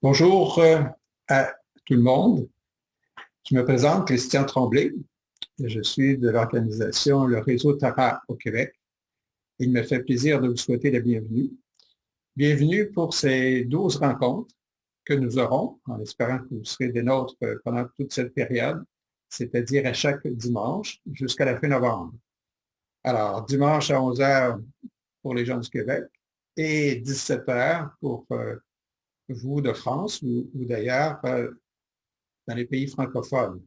Bonjour à tout le monde. Je me présente, Christian Tremblay. Je suis de l'organisation Le Réseau Tara au Québec. Il me fait plaisir de vous souhaiter la bienvenue. Bienvenue pour ces 12 rencontres que nous aurons, en espérant que vous serez des nôtres pendant toute cette période, c'est-à-dire à chaque dimanche jusqu'à la fin novembre. Alors, dimanche à 11 heures pour les gens du Québec et 17 heures pour vous de France ou d'ailleurs dans les pays francophones.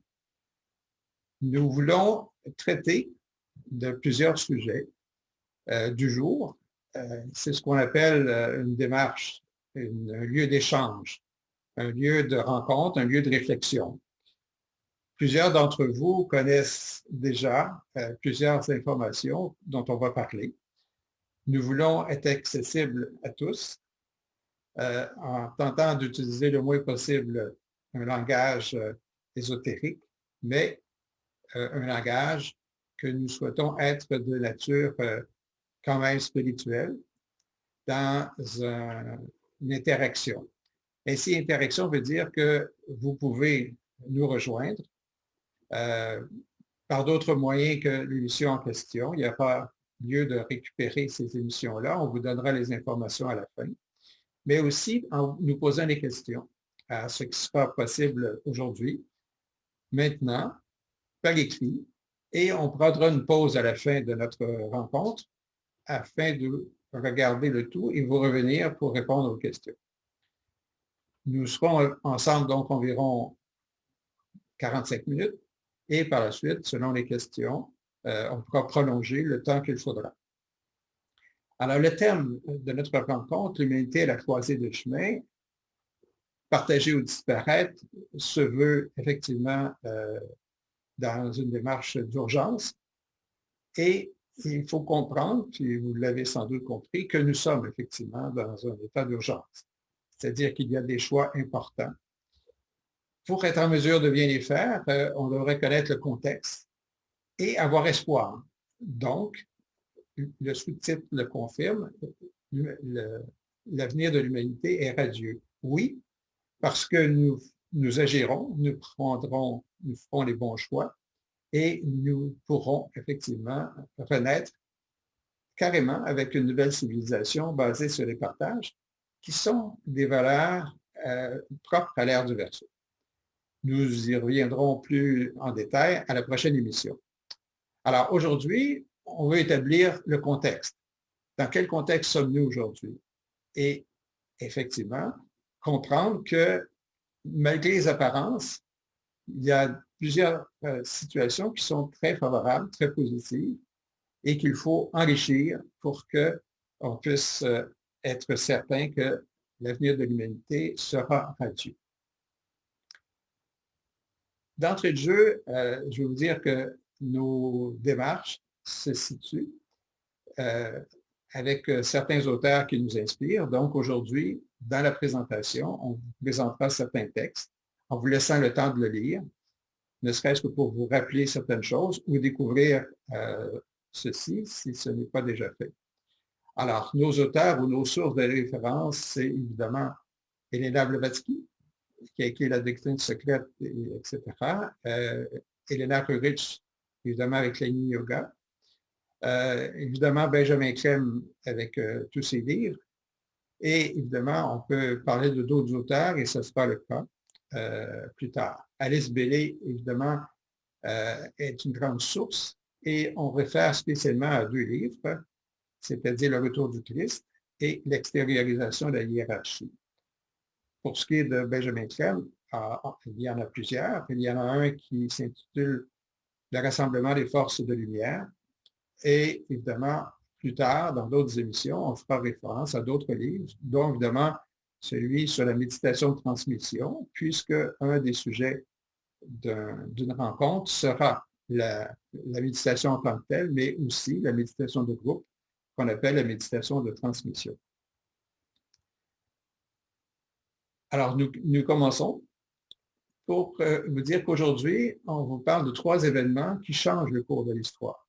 Nous voulons traiter de plusieurs sujets du jour. C'est ce qu'on appelle une démarche, un lieu d'échange, un lieu de rencontre, un lieu de réflexion. Plusieurs d'entre vous connaissent déjà plusieurs informations dont on va parler. Nous voulons être accessibles à tous en tentant d'utiliser le moins possible un langage ésotérique, mais un langage que nous souhaitons être de nature quand même spirituelle dans une interaction. Ainsi, interaction veut dire que vous pouvez nous rejoindre par d'autres moyens que l'émission en question. Il n'y a pas lieu de récupérer ces émissions-là. On vous donnera les informations à la fin. Mais aussi en nous posant des questions à ce qui sera possible aujourd'hui, maintenant, par écrit, et on prendra une pause à la fin de notre rencontre afin de regarder le tout et vous revenir pour répondre aux questions. Nous serons ensemble donc environ 45 minutes et par la suite, selon les questions, on pourra prolonger le temps qu'il faudra. Alors, le thème de notre rencontre, l'humanité à la croisée de chemin, partager ou disparaître, se veut effectivement dans une démarche d'urgence. Et il faut comprendre, puis vous l'avez sans doute compris, que nous sommes effectivement dans un état d'urgence. C'est-à-dire qu'il y a des choix importants. Pour être en mesure de bien les faire, on devrait connaître le contexte et avoir espoir. Donc, le sous-titre le confirme, l'avenir de l'humanité est radieux. Oui, parce que nous agirons, nous ferons les bons choix et nous pourrons effectivement renaître carrément avec une nouvelle civilisation basée sur les partages, qui sont des valeurs propres à l'ère du Verseau. Nous y reviendrons plus en détail à la prochaine émission. Alors aujourd'hui, on veut établir le contexte. Dans quel contexte sommes-nous aujourd'hui? Et effectivement, comprendre que malgré les apparences, il y a plusieurs situations qui sont très favorables, très positives, et qu'il faut enrichir pour qu'on puisse être certain que l'avenir de l'humanité sera radieux. D'entrée de jeu, je vais vous dire que nos démarches se situent avec certains auteurs qui nous inspirent. Donc aujourd'hui, dans la présentation, on vous présentera certains textes en vous laissant le temps de le lire, ne serait-ce que pour vous rappeler certaines choses ou découvrir ceci si ce n'est pas déjà fait. Alors, nos auteurs ou nos sources de référence, c'est évidemment Elena Blavatsky, qui a écrit La doctrine secrète, etc. Elena Rurich, évidemment, avec l'Agni Yoga. Évidemment, Benjamin Crème avec tous ses livres. Et évidemment, on peut parler de d'autres auteurs, et ce sera le cas plus tard. Alice Bailey, évidemment, est une grande source, et on réfère spécialement à deux livres, c'est-à-dire Le Retour du Christ et L'extériorisation de la hiérarchie. Pour ce qui est de Benjamin Crème, il y en a plusieurs. Il y en a un qui s'intitule Le rassemblement des forces de lumière. Et évidemment, plus tard, dans d'autres émissions, on fera référence à d'autres livres, dont évidemment celui sur la méditation de transmission, puisque un des sujets d'une rencontre sera la méditation en tant que telle, mais aussi la méditation de groupe, qu'on appelle la méditation de transmission. Alors, nous commençons pour vous dire qu'aujourd'hui, on vous parle de 3 événements qui changent le cours de l'histoire,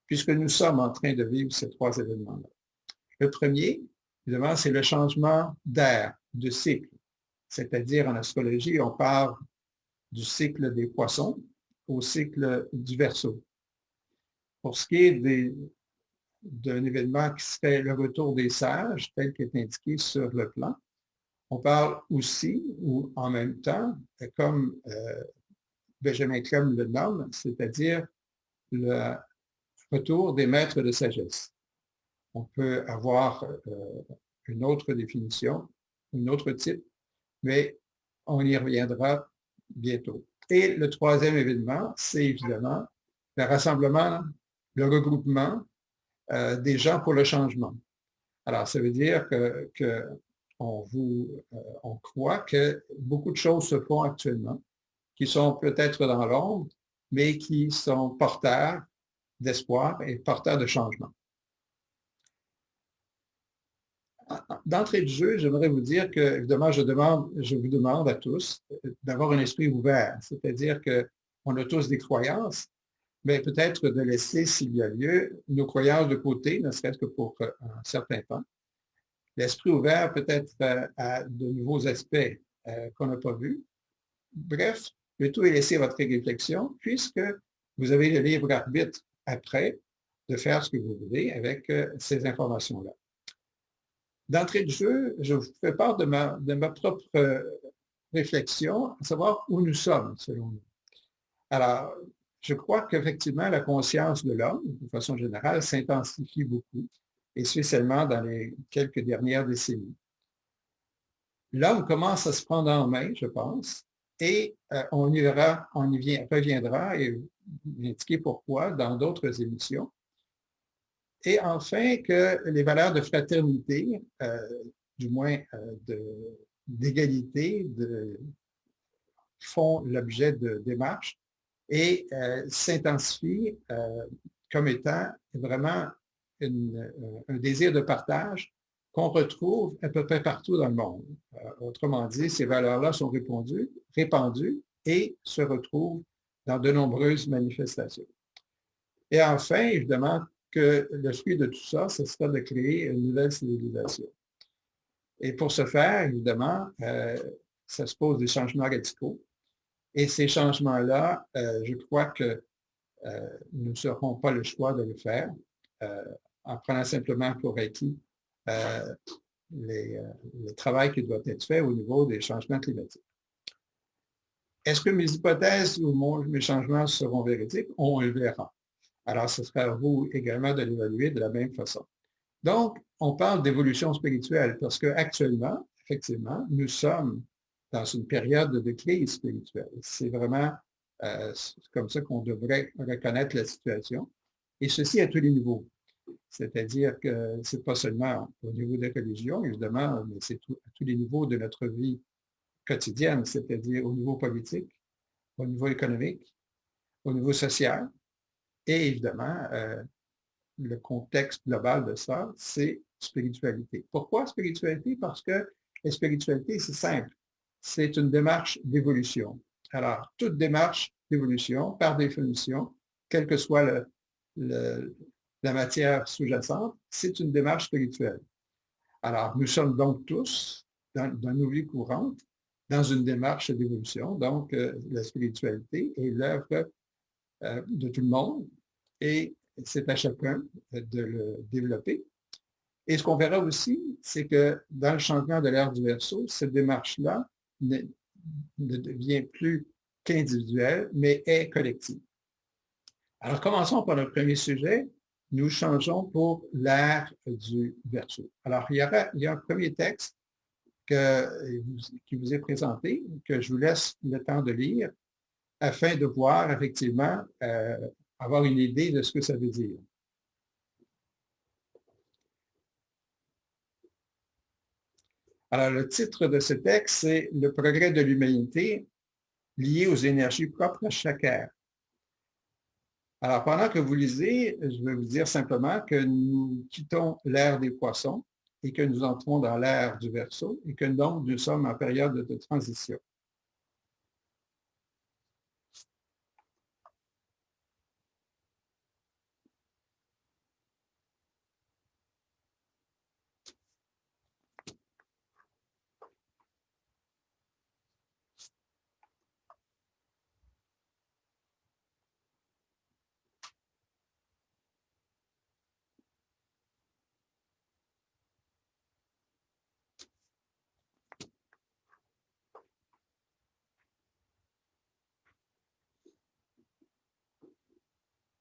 puisque nous sommes en train de vivre ces 3 événements-là. Le premier, évidemment, c'est le changement d'ère, de cycle. C'est-à-dire, en astrologie, on parle du cycle des poissons au cycle du Verseau. Pour ce qui est d'un événement qui serait le retour des sages, tel qu'est indiqué sur le plan, on parle aussi, ou en même temps, comme Benjamin Clem le nomme, c'est-à-dire le retour des maîtres de sagesse. On peut avoir une autre définition, un autre type, mais on y reviendra bientôt. Et le troisième événement, c'est évidemment le rassemblement, le regroupement des gens pour le changement. Alors, ça veut dire on croit que beaucoup de choses se font actuellement, qui sont peut-être dans l'ombre, mais qui sont porteurs d'espoir et porteurs de changement. D'entrée de jeu, j'aimerais vous dire que, évidemment, je vous demande à tous d'avoir un esprit ouvert, c'est-à-dire qu'on a tous des croyances, mais peut-être de laisser, s'il y a lieu, nos croyances de côté, ne serait-ce que pour un certain temps. L'esprit ouvert peut-être à de nouveaux aspects qu'on n'a pas vus. Bref, le tout est laissé à votre réflexion, puisque vous avez le libre arbitre après de faire ce que vous voulez avec ces informations-là. D'entrée de jeu, je vous fais part de ma propre réflexion, à savoir où nous sommes, selon nous. Alors, je crois qu'effectivement, la conscience de l'homme, de façon générale, s'intensifie beaucoup, et spécialement dans les quelques dernières décennies. L'homme commence à se prendre en main, je pense, et on y reviendra et indiquer pourquoi dans d'autres émissions. Et enfin, que les valeurs de fraternité, du moins d'égalité, font l'objet de démarches et s'intensifient comme étant vraiment un désir de partage qu'on retrouve à peu près partout dans le monde. Autrement dit, ces valeurs-là sont répandues et se retrouvent dans de nombreuses manifestations. Et enfin, évidemment, que le fruit de tout ça, ce sera de créer une nouvelle civilisation. Et pour ce faire, évidemment, ça se pose des changements radicaux. Et ces changements-là, je crois que nous n'aurons pas le choix de le faire en prenant simplement pour acquis le travail qui doit être fait au niveau des changements climatiques. Est-ce que mes hypothèses ou mes changements seront véridiques? On le verra. Alors, ce sera à vous également de l'évaluer de la même façon. Donc, on parle d'évolution spirituelle parce qu'actuellement, effectivement, nous sommes dans une période de crise spirituelle. C'est vraiment comme ça qu'on devrait reconnaître la situation. Et ceci à tous les niveaux. C'est-à-dire que ce n'est pas seulement au niveau des religions, évidemment, mais c'est à tous les niveaux de notre vie quotidienne, c'est-à-dire au niveau politique, au niveau économique, au niveau social, et évidemment, le contexte global de ça, c'est spiritualité. Pourquoi spiritualité? Parce que la spiritualité, c'est simple. C'est une démarche d'évolution. Alors, toute démarche d'évolution, par définition, quelle que soit la matière sous-jacente, c'est une démarche spirituelle. Alors, nous sommes donc tous, dans nos vies courantes, dans une démarche d'évolution. Donc, la spiritualité est l'œuvre de tout le monde et c'est à chacun de le développer. Et ce qu'on verra aussi, c'est que dans le changement de l'ère du Verseau, cette démarche-là ne devient plus qu'individuelle, mais est collective. Alors, commençons par le premier sujet. Nous changeons pour l'ère du Verseau. Alors, il y a un premier texte qui vous est présenté, que je vous laisse le temps de lire, afin de voir effectivement, avoir une idée de ce que ça veut dire. Alors, le titre de ce texte, c'est « Le progrès de l'humanité lié aux énergies propres à chaque ère ». Alors, pendant que vous lisez, je vais vous dire simplement que nous quittons l'ère des poissons et que nous entrons dans l'ère du Verseau et que donc nous sommes en période de transition.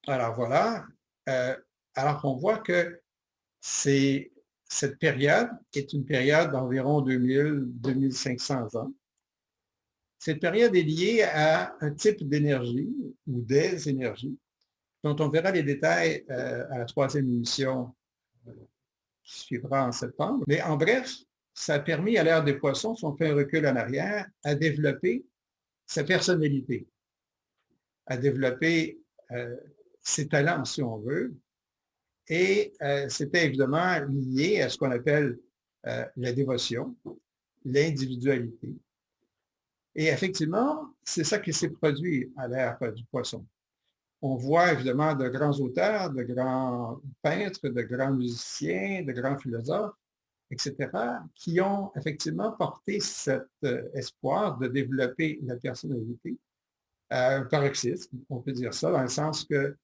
Alors voilà. Euh, alors on voit que cette période est une période d'environ 2000-2500 ans. Cette période est liée à un type d'énergie ou des énergies dont on verra les détails à la troisième émission qui suivra en septembre. Mais en bref, ça a permis à l'ère des poissons, si on fait un recul en arrière, à développer sa personnalité, à développer ses talents, si on veut. Et c'était évidemment lié à ce qu'on appelle la dévotion, l'individualité. Et effectivement, c'est ça qui s'est produit à l'ère du poisson. On voit évidemment de grands auteurs, de grands peintres, de grands musiciens, de grands philosophes, etc., qui ont effectivement porté cet espoir de développer la personnalité à un paroxysme, on peut dire ça, dans le sens que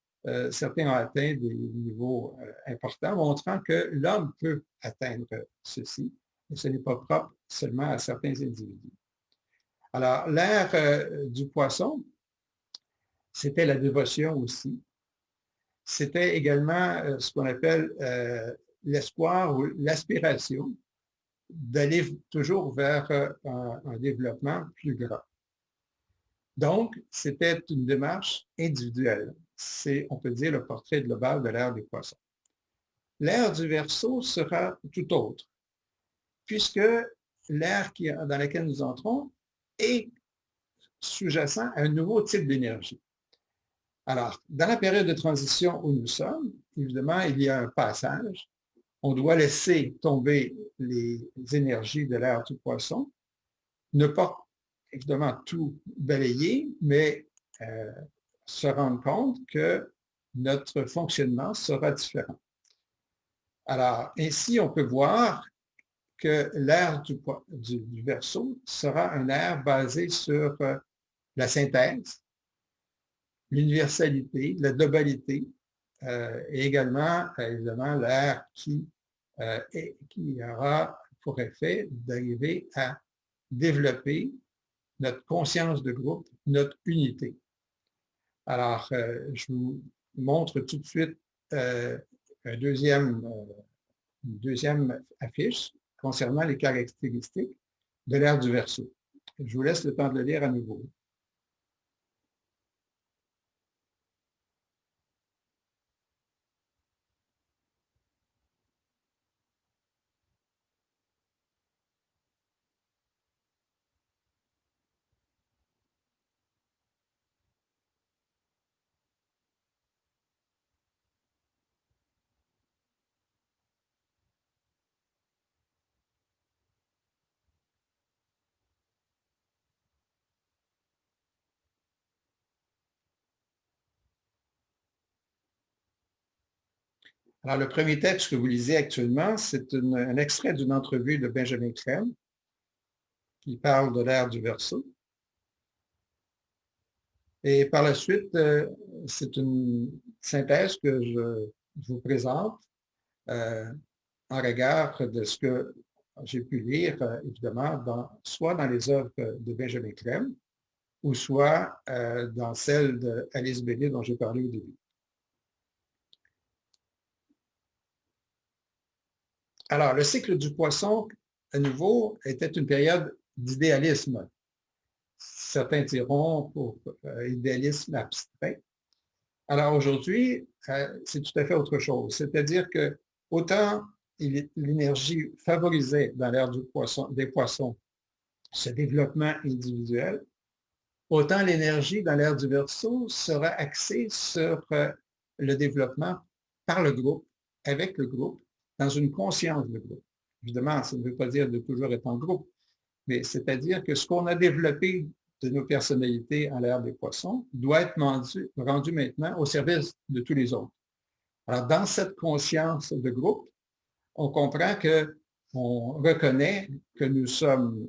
certains ont atteint des niveaux importants, montrant que l'homme peut atteindre ceci, et ce n'est pas propre seulement à certains individus. Alors, l'ère du poisson, c'était la dévotion aussi. C'était également ce qu'on appelle l'espoir ou l'aspiration d'aller toujours vers un développement plus grand. Donc, c'était une démarche individuelle. C'est, on peut dire, le portrait global de l'ère des poissons. L'ère du Verseau sera tout autre, puisque l'ère dans laquelle nous entrons est sous-jacent à un nouveau type d'énergie. Alors, dans la période de transition où nous sommes, évidemment, il y a un passage. On doit laisser tomber les énergies de l'ère du poisson, ne pas évidemment tout balayer, mais se rendre compte que notre fonctionnement sera différent. Alors, ainsi, on peut voir que l'ère du Verseau sera un ère basé sur la synthèse, l'universalité, la globalité, et également, évidemment, l'ère qui aura pour effet d'arriver à développer notre conscience de groupe, notre unité. Alors, je vous montre tout de suite une deuxième affiche concernant les caractéristiques de l'ère du Verseau. Je vous laisse le temps de le lire à nouveau. Alors, le premier texte que vous lisez actuellement, c'est un extrait d'une entrevue de Benjamin Crème qui parle de l'ère du Verseau. Et par la suite, c'est une synthèse que je vous présente en regard de ce que j'ai pu lire, évidemment, soit dans les œuvres de Benjamin Crème, ou soit dans celles d'Alice Bailey dont j'ai parlé au début. Alors, le cycle du poisson, à nouveau, était une période d'idéalisme. Certains diront pour idéalisme abstrait. Alors aujourd'hui, c'est tout à fait autre chose. C'est-à-dire que autant l'énergie favorisait dans l'ère des poissons ce développement individuel, autant l'énergie dans l'ère du Verseau sera axée sur le développement par le groupe, avec le groupe, dans une conscience de groupe. Évidemment, ça ne veut pas dire de toujours être en groupe, mais c'est-à-dire que ce qu'on a développé de nos personnalités en l'ère des poissons doit être rendu maintenant au service de tous les autres. Alors, dans cette conscience de groupe, on comprend qu'on reconnaît que nous sommes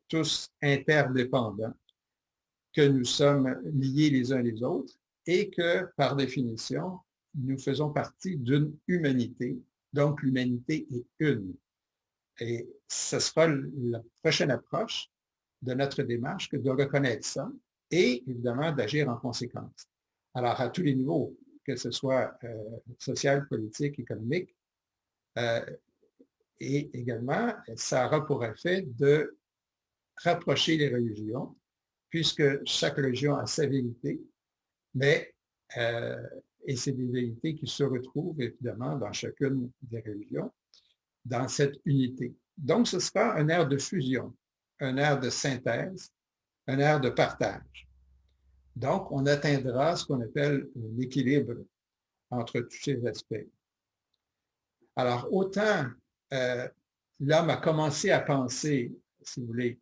tous interdépendants, que nous sommes liés les uns les autres et que, par définition, nous faisons partie d'une humanité. Donc, l'humanité est une. Et ce sera la prochaine approche de notre démarche que de reconnaître ça et, évidemment, d'agir en conséquence. Alors, à tous les niveaux, que ce soit social, politique, économique, et également, ça aura pour effet de rapprocher les religions, puisque chaque religion a sa vérité, mais et c'est des vérités qui se retrouvent évidemment dans chacune des religions, dans cette unité. Donc, ce sera un ère de fusion, un ère de synthèse, un ère de partage. Donc, on atteindra ce qu'on appelle l'équilibre entre tous ces aspects. Alors, autant l'homme a commencé à penser, si vous voulez,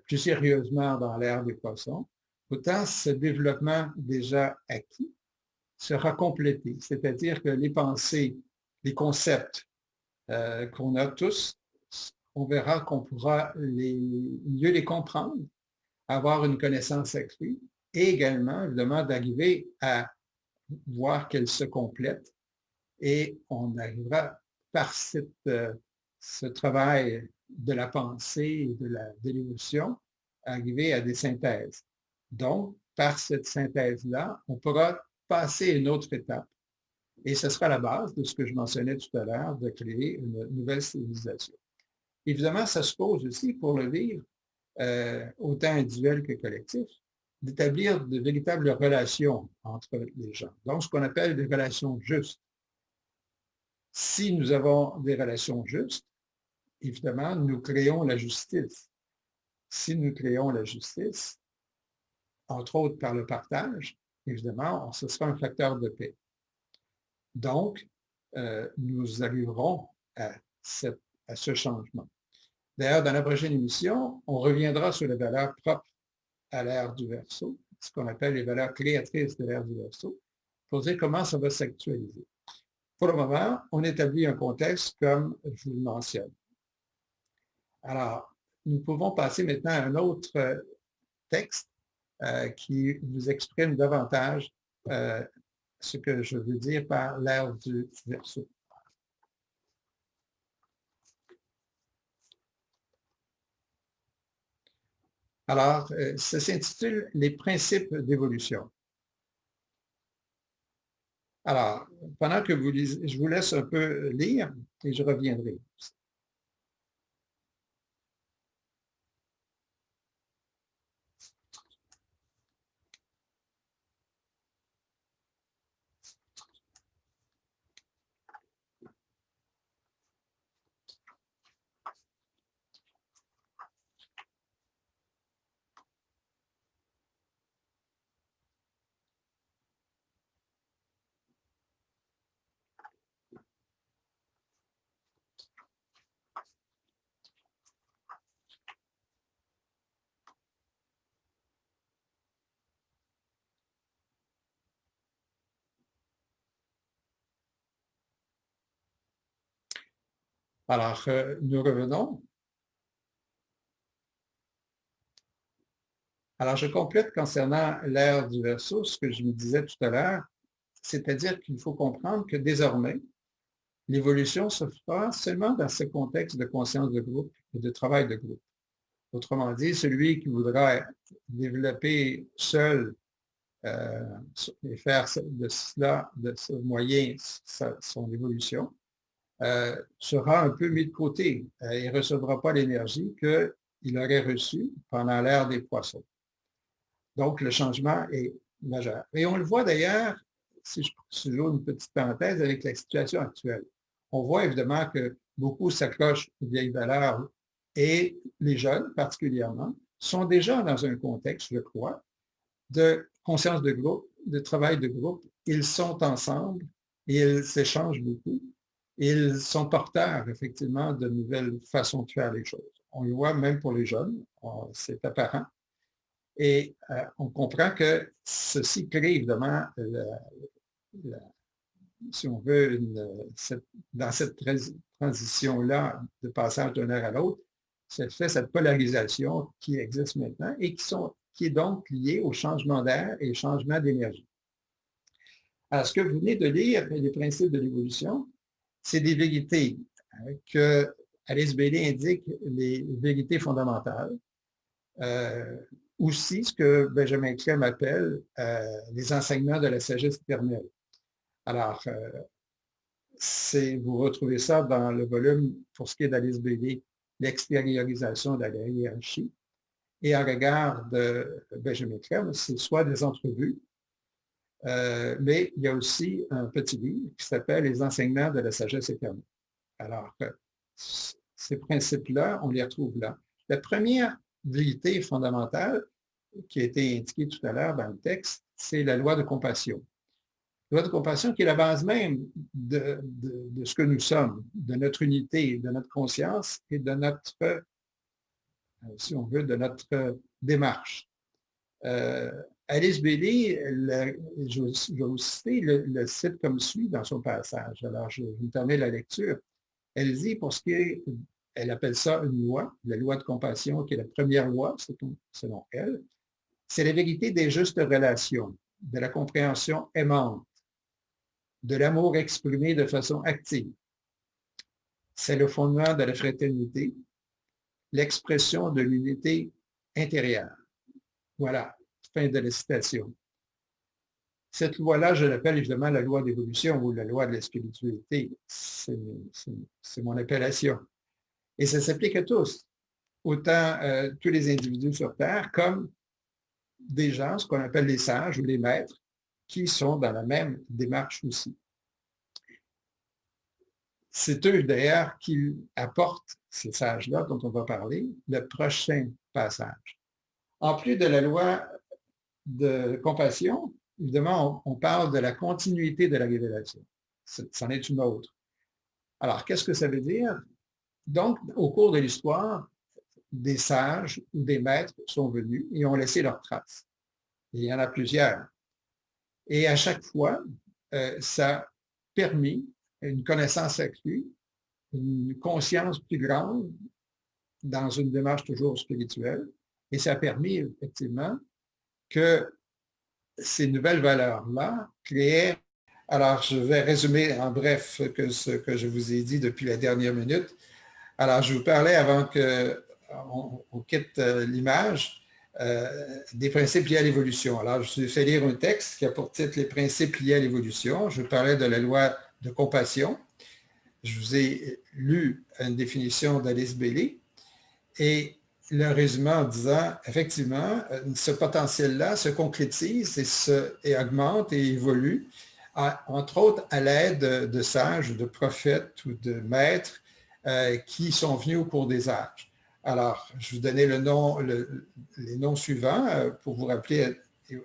plus sérieusement dans l'ère des poissons, autant ce développement déjà acquis sera complété. C'est-à-dire que les pensées, les concepts qu'on a tous, on verra qu'on pourra mieux les comprendre, avoir une connaissance accrue et également, évidemment, d'arriver à voir qu'elles se complètent et on arrivera par ce travail de la pensée et de l'émotion à arriver à des synthèses. Donc, par cette synthèse-là, on pourra passer à une autre étape et ce sera la base de ce que je mentionnais tout à l'heure, de créer une nouvelle civilisation. Évidemment, ça se pose aussi pour le vivre, autant individuel que collectif, d'établir de véritables relations entre les gens. Donc, ce qu'on appelle des relations justes. Si nous avons des relations justes, évidemment, nous créons la justice. Si nous créons la justice, entre autres par le partage, évidemment, ce sera un facteur de paix. Donc, nous arriverons à ce changement. D'ailleurs, dans la prochaine émission, on reviendra sur les valeurs propres à l'ère du Verseau, ce qu'on appelle les valeurs créatrices de l'ère du Verseau, pour dire comment ça va s'actualiser. Pour le moment, on établit un contexte comme je vous le mentionne. Alors, nous pouvons passer maintenant à un autre texte qui vous exprime davantage ce que je veux dire par l'ère du Verseau. Alors, ça s'intitule « Les principes d'évolution ». Alors, pendant que vous lisez, je vous laisse un peu lire et je reviendrai. Alors, nous revenons. Alors, je complète concernant l'ère du Verseau, ce que je me disais tout à l'heure, c'est-à-dire qu'il faut comprendre que désormais, l'évolution se fera seulement dans ce contexte de conscience de groupe et de travail de groupe. Autrement dit, celui qui voudra développer seul et faire de cela, de ce moyen, son évolution, sera un peu mis de côté et ne recevra pas l'énergie qu'il aurait reçue pendant l'ère des poissons. Donc, le changement est majeur. Et on le voit d'ailleurs, si j'ouvre une petite parenthèse, avec la situation actuelle. On voit évidemment que beaucoup s'accrochent aux vieilles valeurs et les jeunes, particulièrement, sont déjà dans un contexte, je crois, de conscience de groupe, de travail de groupe. Ils sont ensemble, ils s'échangent beaucoup, ils sont porteurs, effectivement, de nouvelles façons de faire les choses. On le voit même pour les jeunes, c'est apparent. Et on comprend que ceci crée évidemment, si on veut, dans cette transition-là de passage d'un ère à l'autre, ça fait cette polarisation qui existe maintenant et qui est donc liée au changement d'air et au changement d'énergie. Alors, ce que vous venez de lire, les principes de l'évolution, c'est des vérités que Alice Bailey indique les vérités fondamentales. Aussi, ce que Benjamin Crème appelle les enseignements de la sagesse éternelle. Alors, vous retrouvez ça dans le volume, pour ce qui est d'Alice Bailey, l'extériorisation de la hiérarchie. Et en regard de Benjamin Crème, c'est soit des entrevues, mais il y a aussi un petit livre qui s'appelle Les enseignements de la sagesse éternelle. Alors, ces principes-là, on les retrouve là. La première vérité fondamentale qui a été indiquée tout à l'heure dans le texte, c'est la loi de compassion. La loi de compassion qui est la base même de ce que nous sommes, de notre unité, de notre conscience et de notre, si on veut, de notre démarche. Alice Bailey, je vais vous citer, le cite comme suit dans son passage. Alors, je vous permets la lecture. Elle dit, pour ce qui est, elle appelle ça une loi, la loi de compassion, qui est la première loi, selon elle, c'est la vérité des justes relations, de la compréhension aimante, de l'amour exprimé de façon active. C'est le fondement de la fraternité, l'expression de l'unité intérieure. Voilà, fin de la citation. Cette loi-là, je l'appelle évidemment la loi d'évolution ou la loi de la spiritualité. C'est mon appellation. Et ça s'applique à tous, autant tous les individus sur Terre comme des gens, ce qu'on appelle les sages ou les maîtres, qui sont dans la même démarche aussi. C'est eux, d'ailleurs, qui apportent, ces sages-là dont on va parler, le prochain passage. En plus de la loi de compassion, évidemment, on parle de la continuité de la révélation. C'en est une autre. Alors, qu'est-ce que ça veut dire? Donc, au cours de l'histoire, des sages ou des maîtres sont venus et ont laissé leurs traces. Il y en a plusieurs. Et à chaque fois, ça a permis une connaissance accrue, une conscience plus grande dans une démarche toujours spirituelle. Et ça a permis effectivement que ces nouvelles valeurs-là créaient. Alors, je vais résumer en bref ce que je vous ai dit depuis la dernière minute. Alors, je vous parlais avant qu'on quitte l'image des principes liés à l'évolution. Alors, je vous ai fait lire un texte qui a pour titre Les principes liés à l'évolution. Je parlais de la loi de compassion. Je vous ai lu une définition d'Alice Bailey et le résumé en disant, effectivement, ce potentiel-là se concrétise et augmente et évolue, entre autres à l'aide de sages, de prophètes ou de maîtres qui sont venus au cours des âges. Alors, je vous donnais les noms suivants pour vous rappeler et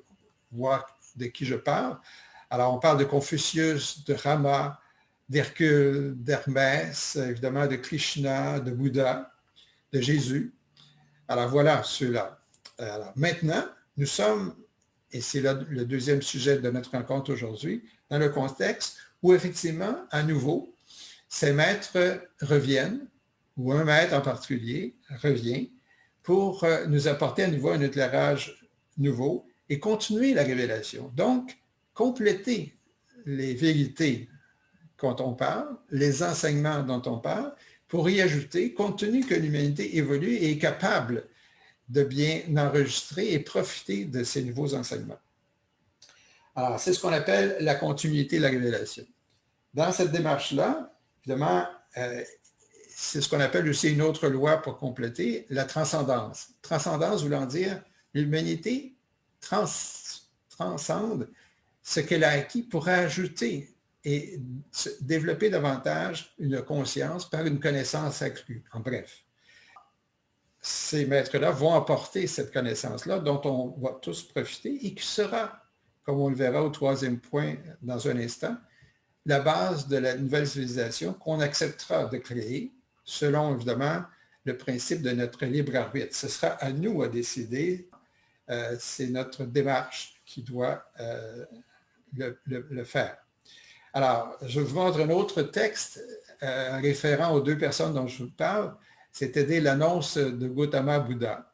voir de qui je parle. Alors, on parle de Confucius, de Rama, d'Hercule, d'Hermès, évidemment de Krishna, de Bouddha, de Jésus. Alors, voilà ceux-là. Alors, maintenant, nous sommes, et c'est le deuxième sujet de notre rencontre aujourd'hui, dans le contexte où, effectivement, à nouveau, ces maîtres reviennent, ou un maître en particulier revient, pour nous apporter à nouveau un éclairage nouveau et continuer la révélation. Donc, compléter les vérités dont on parle, les enseignements dont on parle, pour y ajouter, compte tenu que l'humanité évolue et est capable de bien enregistrer et profiter de ces nouveaux enseignements. Alors, c'est ce qu'on appelle la continuité de la révélation. Dans cette démarche-là, évidemment, c'est ce qu'on appelle aussi une autre loi pour compléter, la transcendance. Transcendance voulant dire l'humanité transcende ce qu'elle a acquis pour ajouter et développer davantage une conscience par une connaissance accrue, en bref. Ces maîtres-là vont apporter cette connaissance-là dont on va tous profiter et qui sera, comme on le verra au troisième point dans un instant, la base de la nouvelle civilisation qu'on acceptera de créer selon, évidemment, le principe de notre libre arbitre. Ce sera à nous à décider. C'est notre démarche qui doit le faire. Alors, je vous montre un autre texte référant aux deux personnes dont je vous parle, c'est-à-dire l'annonce de Gautama Bouddha.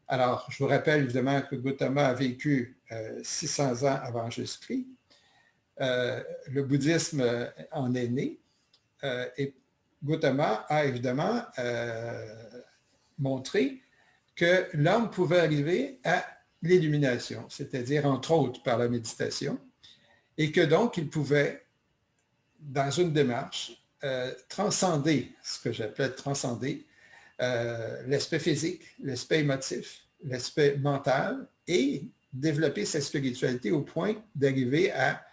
Alors, je vous rappelle évidemment que Gautama a vécu 600 ans avant Jésus-Christ. Le bouddhisme en est né et Gautama a évidemment montré que l'homme pouvait arriver à l'illumination, c'est-à-dire entre autres par la méditation. et que donc il pouvait, dans une démarche, transcender, ce que j'appelle transcender, l'aspect physique, l'aspect émotif, l'aspect mental et développer sa spiritualité au point d'arriver à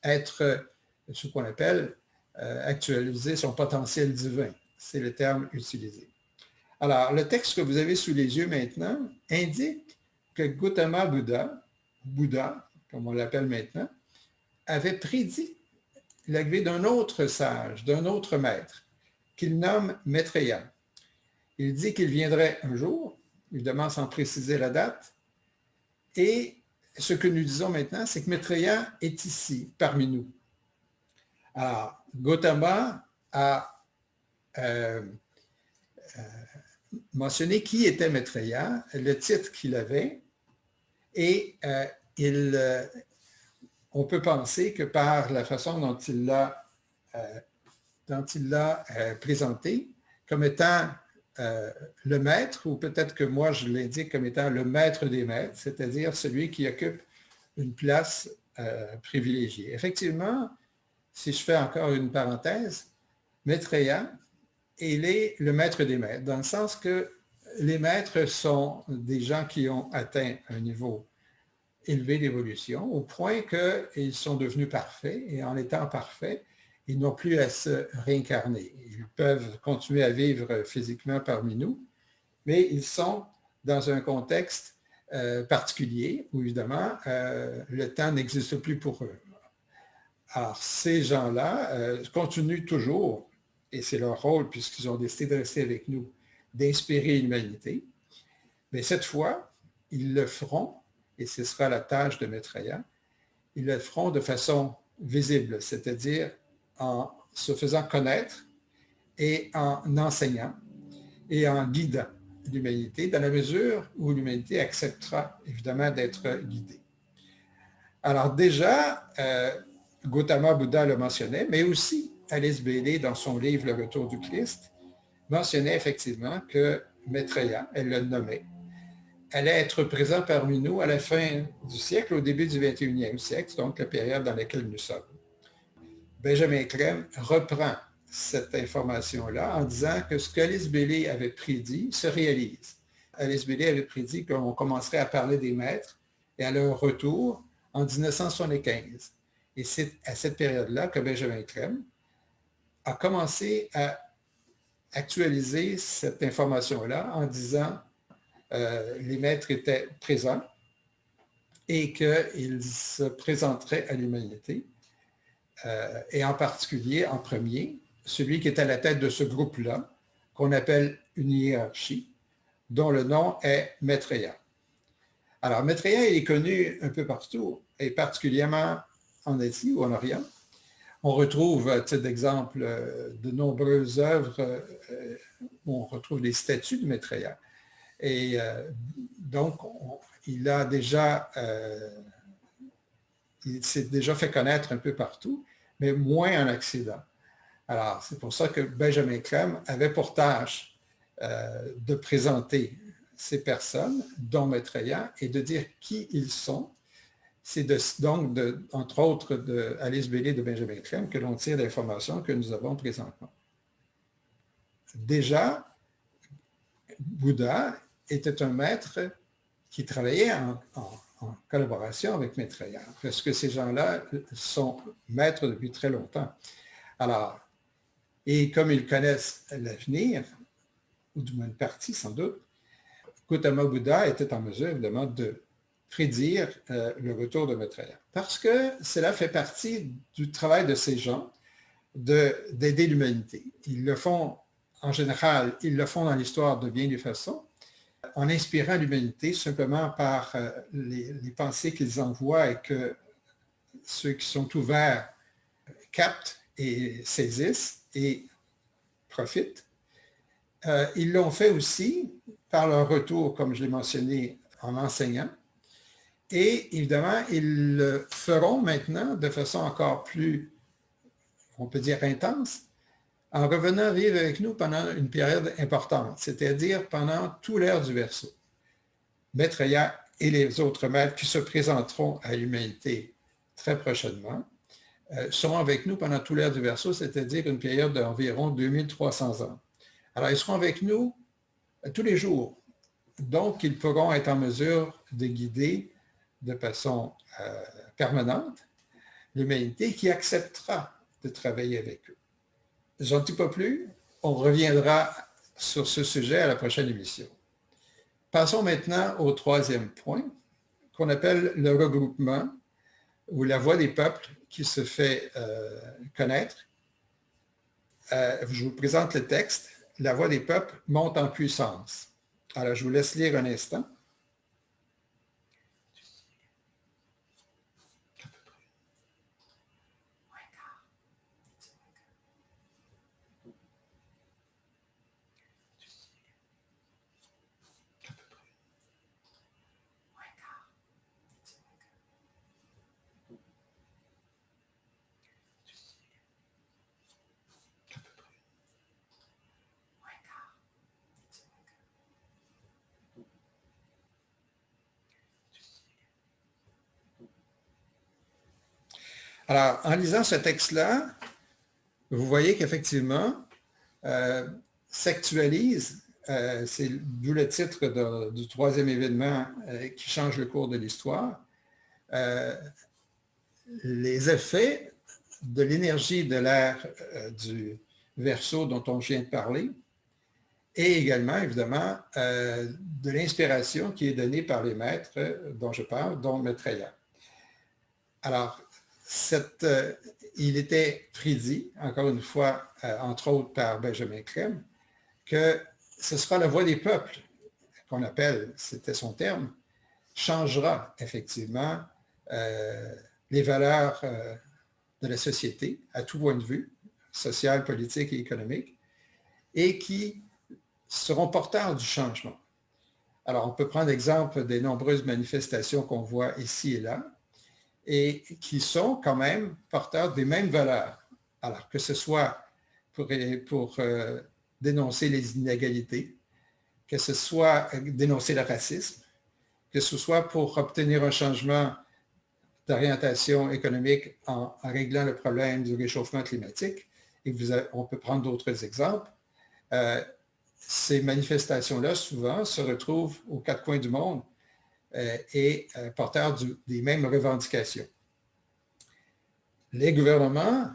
être ce qu'on appelle actualiser son potentiel divin. C'est le terme utilisé. Alors, le texte que vous avez sous les yeux maintenant indique que Gautama Bouddha, comme on l'appelle maintenant, avait prédit l'arrivée d'un autre sage, d'un autre maître, qu'il nomme Maitreya. Il dit qu'il viendrait un jour, évidemment sans préciser la date, et ce que nous disons maintenant, c'est que Maitreya est ici, parmi nous. Alors, Gautama a mentionné qui était Maitreya, le titre qu'il avait, et on peut penser que par la façon dont il l'a présenté comme étant le maître, ou peut-être que moi je l'indique comme étant le maître des maîtres, c'est-à-dire celui qui occupe une place privilégiée. Effectivement, si je fais encore une parenthèse, Maitreya, il est le maître des maîtres, dans le sens que les maîtres sont des gens qui ont atteint un niveau élevé d'évolution, au point qu'ils sont devenus parfaits, et en étant parfaits, ils n'ont plus à se réincarner. Ils peuvent continuer à vivre physiquement parmi nous, mais ils sont dans un contexte particulier où, évidemment, le temps n'existe plus pour eux. Alors, ces gens-là continuent toujours, et c'est leur rôle, puisqu'ils ont décidé de rester avec nous, d'inspirer l'humanité. Mais cette fois, ils le feront, et ce sera la tâche de Maitreya, ils le feront de façon visible, c'est-à-dire en se faisant connaître et en enseignant et en guidant l'humanité, dans la mesure où l'humanité acceptera évidemment d'être guidée. Alors déjà, Gautama Bouddha le mentionnait, mais aussi Alice Bailey, dans son livre Le Retour du Christ, mentionnait effectivement que Maitreya, elle le nommait, allait être présent parmi nous à la fin du siècle, au début du 21e siècle, donc la période dans laquelle nous sommes. Benjamin Crème reprend cette information-là en disant que ce qu'Alice Bailey avait prédit se réalise. Alice Bailey avait prédit qu'on commencerait à parler des maîtres et à leur retour en 1975. Et c'est à cette période-là que Benjamin Crème a commencé à actualiser cette information-là en disant les maîtres étaient présents et qu'ils se présenteraient à l'humanité, et en particulier, en premier, celui qui est à la tête de ce groupe-là, qu'on appelle une hiérarchie, dont le nom est Maitreya. Alors, Maitreya, il est connu un peu partout, et particulièrement en Asie ou en Orient. On retrouve, à titre d'exemple, de nombreuses œuvres où on retrouve des statues de Maitreya. Et donc, il s'est déjà fait connaître un peu partout, mais moins en Occident. Alors, c'est pour ça que Benjamin Crème avait pour tâche de présenter ces personnes, dont Maitreya, et de dire qui ils sont. C'est donc, entre autres, de Alice Bailey de Benjamin Crème que l'on tire l'information que nous avons présentement. Déjà, Bouddha était un maître qui travaillait en collaboration avec Maitreya, parce que ces gens-là sont maîtres depuis très longtemps. Alors, et comme ils connaissent l'avenir, ou du moins une partie sans doute, Gautama Bouddha était en mesure, évidemment, de prédire le retour de Maitreya. Parce que cela fait partie du travail de ces gens d'aider l'humanité. Ils le font, en général, ils le font dans l'histoire de bien des façons, en inspirant l'humanité simplement par les pensées qu'ils envoient et que ceux qui sont ouverts captent et saisissent et profitent. Ils l'ont fait aussi par leur retour, comme je l'ai mentionné, en enseignant. Et évidemment, ils le feront maintenant de façon encore plus, on peut dire, intense, en revenant vivre avec nous pendant une période importante, c'est-à-dire pendant tout l'ère du Verseau. Maitreya et les autres maîtres qui se présenteront à l'humanité très prochainement, seront avec nous pendant tout l'ère du Verseau, c'est-à-dire une période d'environ 2300 ans. Alors, ils seront avec nous tous les jours. Donc, ils pourront être en mesure de guider de façon permanente l'humanité qui acceptera de travailler avec eux. J'en dis pas plus, on reviendra sur ce sujet à la prochaine émission. Passons maintenant au troisième point, qu'on appelle le regroupement ou la voix des peuples qui se fait connaître. Je vous présente le texte. La voix des peuples monte en puissance. Alors, je vous laisse lire un instant. Alors, en lisant ce texte-là, vous voyez qu'effectivement, s'actualise, c'est d'où le titre du troisième événement qui change le cours de l'histoire, les effets de l'énergie de l'ère du Verseau dont on vient de parler, et également, évidemment, de l'inspiration qui est donnée par les maîtres dont je parle, dont Maitreya. Alors, il était prédit, encore une fois, entre autres par Benjamin Crème, que ce sera la voix des peuples, qu'on appelle, c'était son terme, changera effectivement les valeurs de la société à tout point de vue, social, politique et économique, et qui seront porteurs du changement. Alors, on peut prendre l'exemple des nombreuses manifestations qu'on voit ici et là, et qui sont quand même porteurs des mêmes valeurs. Alors, que ce soit pour dénoncer les inégalités, que ce soit dénoncer le racisme, que ce soit pour obtenir un changement d'orientation économique en réglant le problème du réchauffement climatique, et on peut prendre d'autres exemples. Ces manifestations-là, souvent, se retrouvent aux quatre coins du monde et porteurs des mêmes revendications. Les gouvernements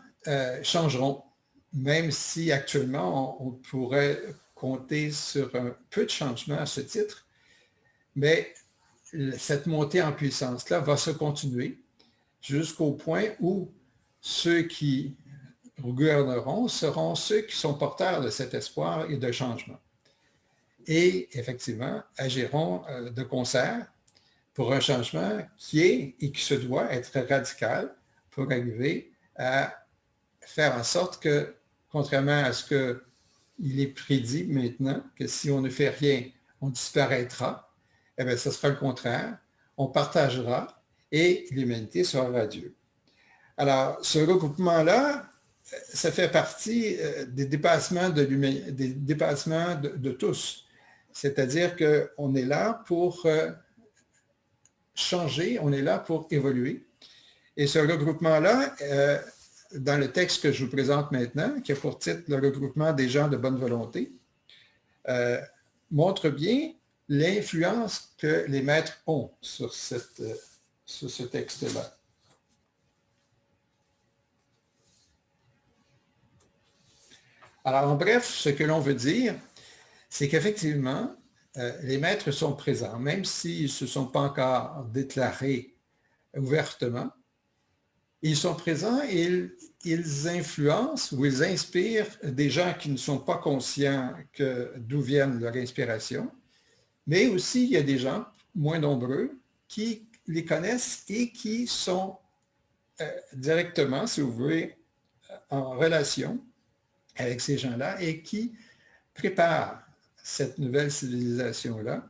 changeront, même si actuellement on pourrait compter sur un peu de changement à ce titre, mais cette montée en puissance-là va se continuer jusqu'au point où ceux qui gouverneront seront ceux qui sont porteurs de cet espoir et de changement. Et effectivement, agiront de concert pour un changement qui est et qui se doit être radical pour arriver à faire en sorte que, contrairement à ce qu'il est prédit maintenant, que si on ne fait rien, on disparaîtra, eh bien, ce sera le contraire. On partagera et l'humanité sera radieux. Alors, ce regroupement-là, ça fait partie des dépassements de tous. C'est-à-dire qu'on est là pour changer, on est là pour évoluer. Et ce regroupement-là, dans le texte que je vous présente maintenant, qui a pour titre « Le regroupement des gens de bonne volonté », montre bien l'influence que les maîtres ont sur ce texte-là. Alors, en bref, ce que l'on veut dire, c'est qu'effectivement, les maîtres sont présents, même s'ils ne se sont pas encore déclarés ouvertement. Ils sont présents et ils influencent ou ils inspirent des gens qui ne sont pas conscients d'où viennent leur inspiration, mais aussi il y a des gens moins nombreux qui les connaissent et qui sont directement, si vous voulez, en relation avec ces gens-là et qui préparent cette nouvelle civilisation-là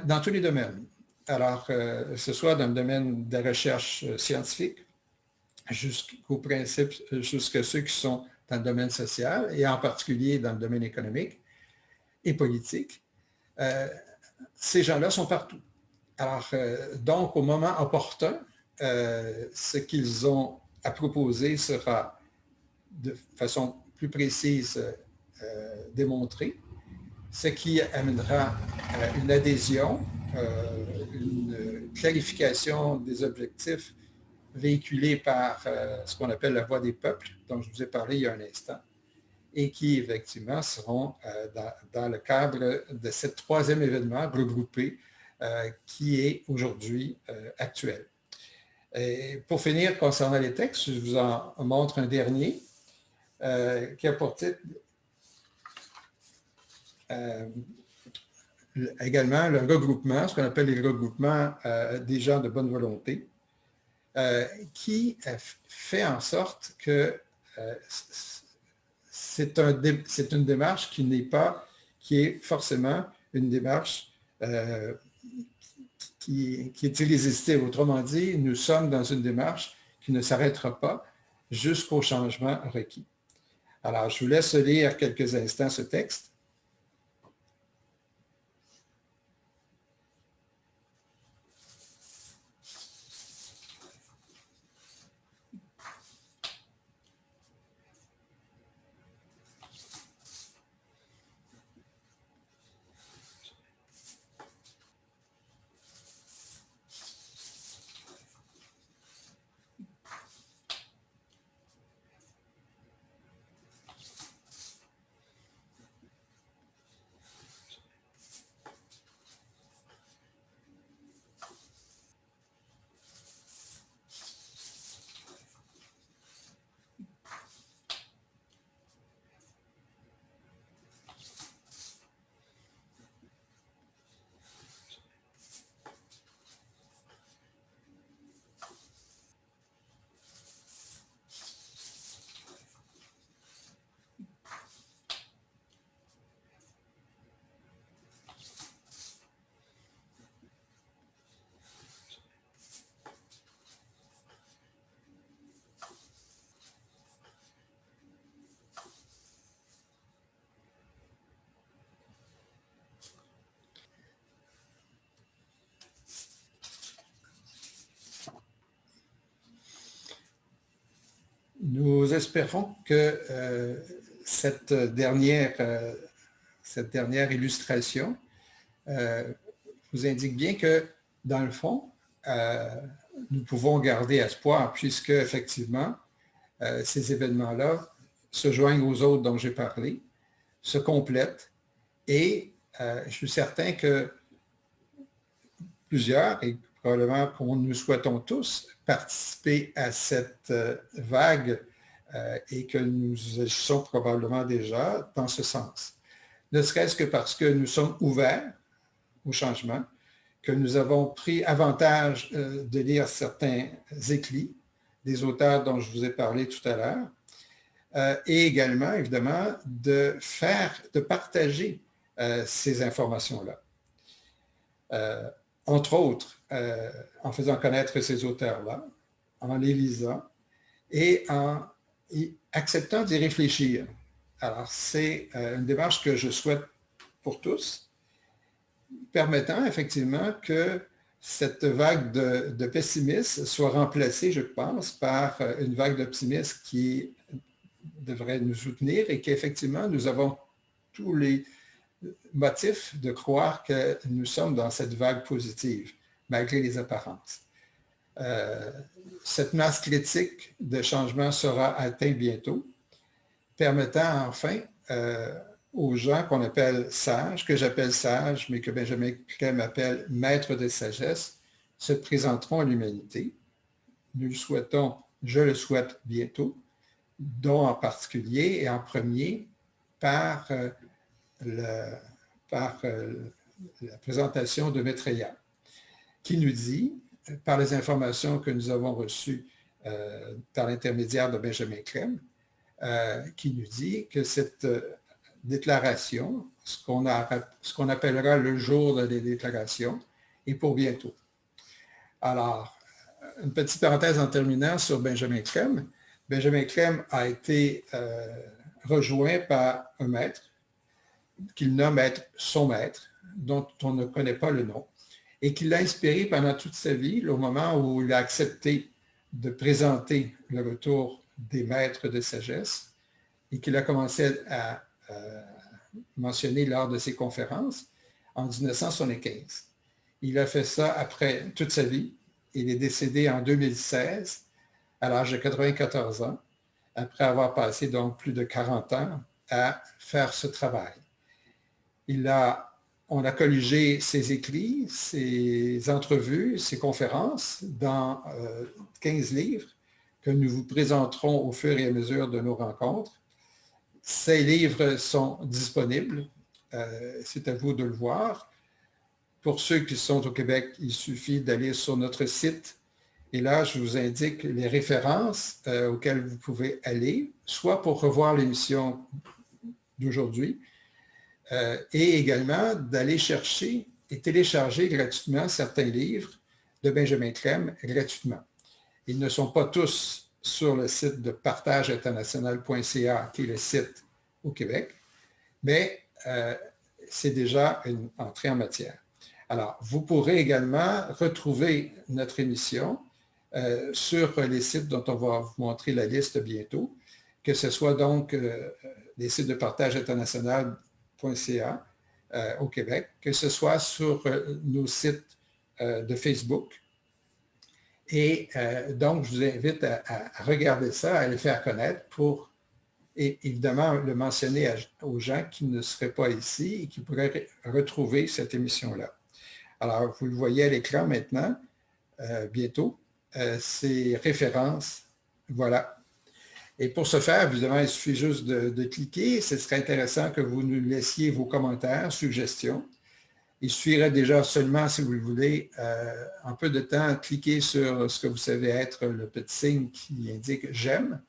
dans tous les domaines. Alors, que ce soit dans le domaine de la recherche scientifique, jusqu'aux principes, jusqu'à ceux qui sont dans le domaine social et en particulier dans le domaine économique et politique, ces gens-là sont partout. Alors, donc, au moment opportun, ce qu'ils ont à proposer sera de façon plus précise démontré, ce qui amènera une adhésion, une clarification des objectifs véhiculés par ce qu'on appelle la voix des peuples, dont je vous ai parlé il y a un instant, et qui, effectivement, seront dans le cadre de ce troisième événement regroupé qui est aujourd'hui actuel. Et pour finir, concernant les textes, je vous en montre un dernier qui a pour titre également le regroupement, ce qu'on appelle les regroupements des gens de bonne volonté, qui fait en sorte que c'est une démarche qui est forcément une démarche qui est irrésistible. Autrement dit, nous sommes dans une démarche qui ne s'arrêtera pas jusqu'au changement requis. Alors, je vous laisse lire quelques instants ce texte. Nous espérons que cette dernière illustration vous indique bien que, dans le fond, nous pouvons garder espoir puisque, effectivement, ces événements-là se joignent aux autres dont j'ai parlé, se complètent et je suis certain que plusieurs, et probablement qu'on nous souhaitons tous, participer à cette vague et que nous agissons probablement déjà dans ce sens. Ne serait-ce que parce que nous sommes ouverts au changement, que nous avons pris avantage de lire certains écrits des auteurs dont je vous ai parlé tout à l'heure, et également, évidemment, de partager ces informations-là. Entre autres, en faisant connaître ces auteurs-là, en les lisant et en acceptant d'y réfléchir. Alors, c'est une démarche que je souhaite pour tous, permettant effectivement que cette vague de pessimisme soit remplacée, je pense, par une vague d'optimisme qui devrait nous soutenir et qu'effectivement, nous avons tous les motifs de croire que nous sommes dans cette vague positive, malgré les apparences. Cette masse critique de changement sera atteinte bientôt, permettant enfin aux gens qu'on appelle sages, que j'appelle sages, mais que Benjamin Crème appelle maîtres de sagesse, se présenteront à l'humanité. Nous le souhaitons, je le souhaite bientôt, dont en particulier et en premier par la présentation de Maitreya, qui nous dit, par les informations que nous avons reçues par l'intermédiaire de Benjamin Crème, qui nous dit que cette déclaration, ce qu'on appellera le jour de la déclaration, est pour bientôt. Alors, une petite parenthèse en terminant sur Benjamin Crème. Benjamin Crème a été rejoint par un maître qu'il nomme être son maître, dont on ne connaît pas le nom, et qui l'a inspiré pendant toute sa vie, au moment où il a accepté de présenter le retour des maîtres de sagesse et qu'il a commencé à mentionner lors de ses conférences en 1975. Il a fait ça après toute sa vie. Il est décédé en 2016 à l'âge de 94 ans, après avoir passé donc plus de 40 ans à faire ce travail. On a colligé ses écrits, ses entrevues, ses conférences dans 15 livres que nous vous présenterons au fur et à mesure de nos rencontres. Ces livres sont disponibles. C'est à vous de le voir. Pour ceux qui sont au Québec, il suffit d'aller sur notre site. Et là, je vous indique les références auxquelles vous pouvez aller, soit pour revoir l'émission d'aujourd'hui, et également d'aller chercher et télécharger gratuitement certains livres de Benjamin Crème gratuitement. Ils ne sont pas tous sur le site de partageinternational.ca, qui est le site au Québec, mais c'est déjà une entrée en matière. Alors, vous pourrez également retrouver notre émission sur les sites dont on va vous montrer la liste bientôt, que ce soit donc les sites de partageinternational.ca au Québec, que ce soit sur nos sites de Facebook. Et donc, je vous invite à regarder ça, à les faire connaître pour, et évidemment, le mentionner aux gens qui ne seraient pas ici et qui pourraient retrouver cette émission-là. Alors, vous le voyez à l'écran maintenant, bientôt, ces références, voilà. Et pour ce faire, évidemment, il suffit juste de cliquer. Ce serait intéressant que vous nous laissiez vos commentaires, suggestions. Il suffirait déjà seulement, si vous le voulez, un peu de temps, cliquer sur ce que vous savez être le petit signe qui indique « J'aime ».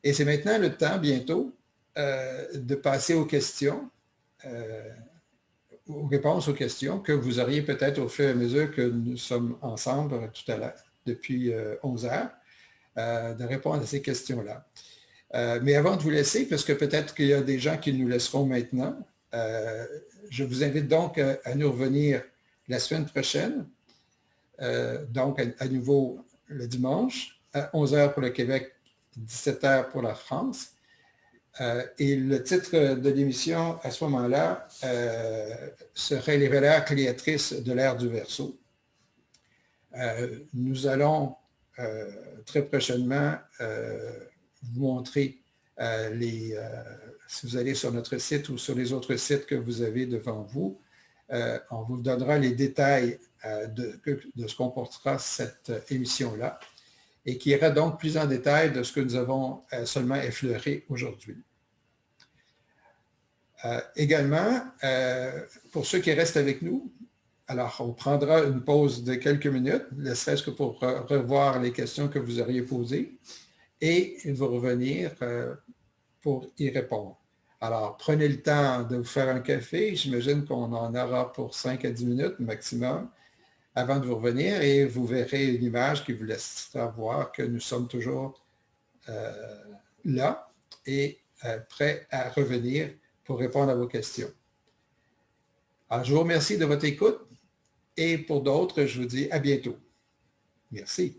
Et c'est maintenant le temps, bientôt, de passer aux questions, aux réponses aux questions que vous auriez peut-être au fur et à mesure que nous sommes ensemble tout à l'heure, depuis 11 heures, de répondre à ces questions-là. Mais avant de vous laisser, parce que peut-être qu'il y a des gens qui nous laisseront maintenant, je vous invite donc à nous revenir la semaine prochaine, donc à nouveau le dimanche, à 11 heures pour le Québec, 17 heures pour la France. Et le titre de l'émission à ce moment-là serait « Les valeurs créatrices de l'ère du Verseau ». Nous allons très prochainement vous montrer si vous allez sur notre site ou sur les autres sites que vous avez devant vous, on vous donnera les détails de ce qu'on portera cette émission-là et qui ira donc plus en détail de ce que nous avons seulement effleuré aujourd'hui. Également, pour ceux qui restent avec nous, alors on prendra une pause de quelques minutes, ne serait-ce que pour revoir les questions que vous auriez posées et vous revenir pour y répondre. Alors, prenez le temps de vous faire un café. J'imagine qu'on en aura pour 5 à 10 minutes maximum avant de vous revenir et vous verrez une image qui vous laissera voir que nous sommes toujours là et prêts à revenir pour répondre à vos questions. Alors, je vous remercie de votre écoute et pour d'autres, je vous dis à bientôt. Merci.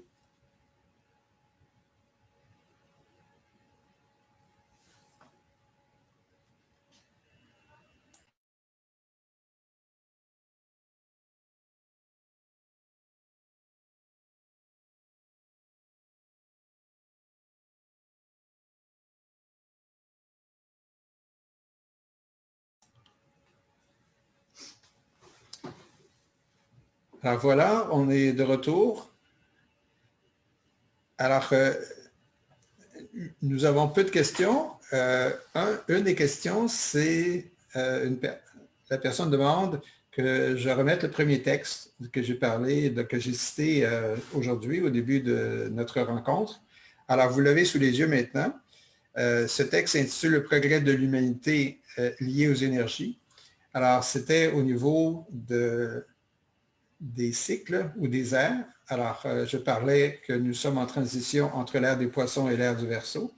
Alors voilà, on est de retour. Alors, nous avons peu de questions. Une des questions, c'est la personne demande que je remette le premier texte que j'ai parlé, que j'ai cité aujourd'hui au début de notre rencontre. Alors, vous l'avez sous les yeux maintenant. Ce texte s'intitule « Le progrès de l'humanité lié aux énergies ». Alors, c'était au niveau des cycles ou des ères. Alors, je parlais que nous sommes en transition entre l'ère des poissons et l'ère du Verseau.